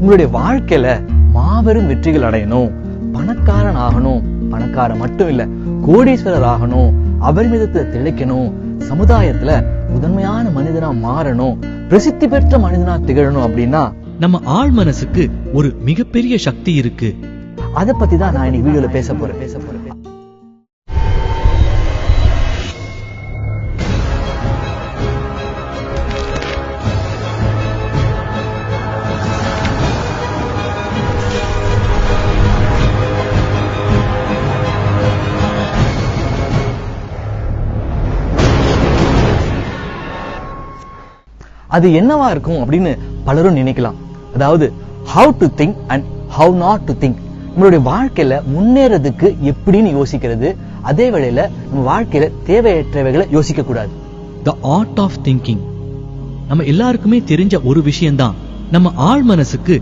உங்களுடைய வாழ்க்கையில மாபெரும் வெற்றிகள் அடையணும், பணக்காரன் ஆகணும், பணக்காரன் மட்டும் இல்ல கோடீஸ்வரர் ஆகணும், அபரிமிதத்தை திளைக்கணும், சமுதாயத்துல முதன்மையான மனிதனா மாறணும், பிரசித்தி பெற்ற மனிதனா திகழணும் அப்படின்னா நம்ம ஆழ் மனசுக்கு ஒரு மிகப்பெரிய சக்தி இருக்கு. அத பத்தி தான் நான் இன்னைக்கு வீடியோல பேச போறேன். அது என்னவா இருக்கும் அப்படின்னு பலரும் நினைக்கலாம். அதாவது how to think and how not to think. நம்மளுடைய வாழ்க்கையில முன்னேறதுக்கு எப்படின்னு யோசிக்கிறது, அதே வேளையில நம்ம வாழ்க்கையில தேவையற்றவைகளை யோசிக்க கூடாது. The art of thinking. நம்ம எல்லாருக்குமே தெரிஞ்ச ஒரு விஷயம்தான், நம்ம ஆழ் மனசுக்கு